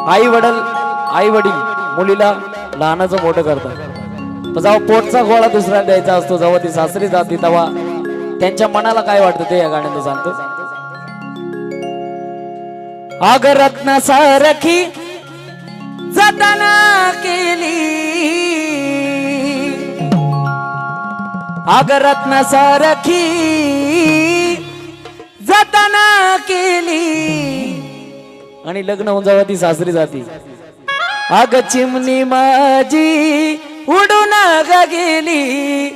आई वडील मुलीला लहानाचं मोठं करतात. जेव्हा पोटचा गोळा दुसऱ्याला द्यायचा असतो, जेव्हा ती सासरी जाते तेव्हा त्यांच्या मनाला काय वाटतं ते या गाण्यात सांगतो. अग रत्न सारखी जतन केली, अग रत्न सारखी जतन केली, आणि लग्न होऊन जेव्हा ती सासरी जाती, अग चिमणी माझी उडून ग गेली,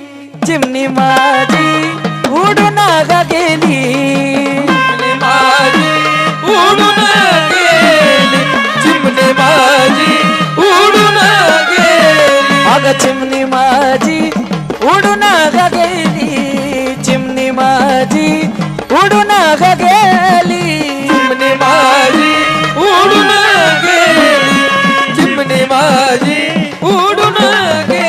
चिमणी माझी उडून ग गेली, चिमणी माझी उडून गेली, चिमणी माझी उडून गेली, अग चिमणी माझी उडून ग गेली, चिमणी माझी उडून ग गेली, चिमणी माझी उडून गेली, चिमणी माझी उडून गेली.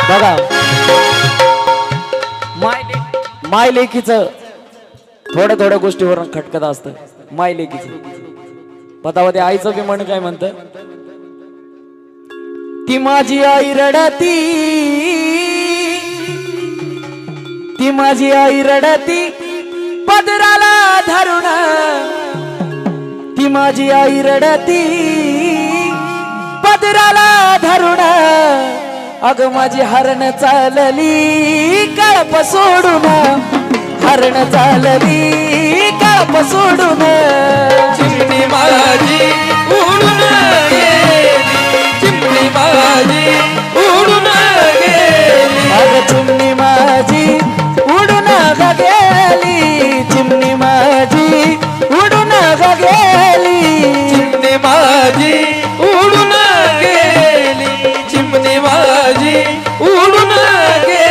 बघा माय लेकीचं थोड्या थोड्या गोष्टीवरून खटकत असतं. माय लेकीचं पतावते आईचं बी म्हण काय म्हणत, ती माझी आई रडती, ती माझी आई रडती पदराला धरून, ती माझी आई रडती पदराला धरून, अग माझी हरण चालली कळप सोडून, हरण चालली कळप सोडून, चिमणी माझी उडून गेली, चिमणी माझी उडून गेली, अग चिमणी माझी उडून ग गेली, चिमणी माझी उडून ग गेली, चिमणी माझी उडून गेली, चिमणी माझी उडून गेली.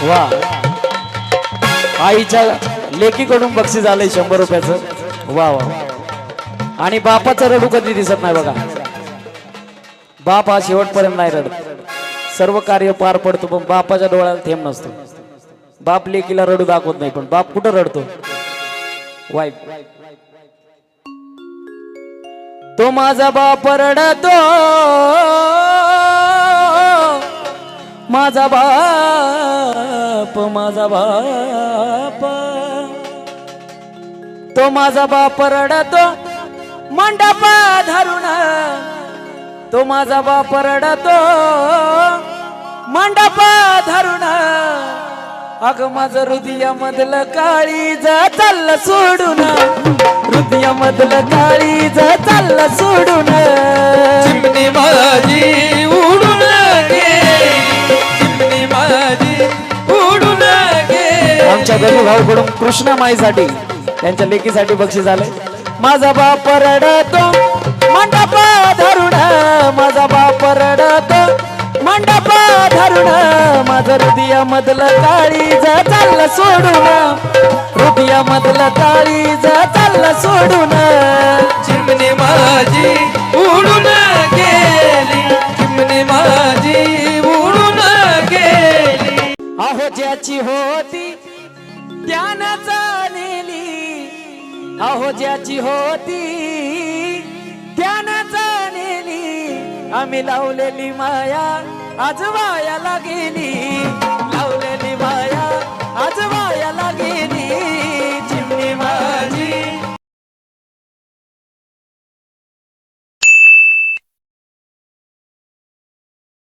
वा, आईच्या लेकीकडून बक्षीस आलंय 100 रुपयाचं. वा वा. आणि बापाचं रडू कधी दिसत नाही बघा. बाप हा शेवटपर्यंत नाही रडत, सर्व कार्य पार पडतो, पण बापाच्या डोळ्याला थेंब नसतो. बाप लेकीला रडू दाखवत नाही, पण बाप कुठं रडतो? वाईट. तो माझा बाप रडतो, माझा बाप, माझा बाप, तो माझा बाप रडतो मंडप धरून, तो माझा बाप रडतो मंडप धरून, अग माझं हृदयामधलं काळीज चाललं सोडून, हृदयामधलं काळीज चाललं सोडून, चिमणी माझी उडून गेली, चिमणी माझी उडून गेली. आमच्या गरीब भाऊकडून कृष्णामाईसाठी त्यांच्या लेकीसाठी बक्षीस आलंय. माझा बाप रडतो मंडप धरून, माझा बाप रडतो मंडप धरून, माझं हृदयामधलं काळीज चाललं सोडून, हृदयामधलं काळीज चाललं सोडून, चिमणी माझी उडून गेली, चिमणी माझी उडून गेली. अहो ज्याची होती त्यानंच नेली, अहो ज्याची होती त्यानंच नेली, आम्ही लावलेली माया आज वायाला गेली,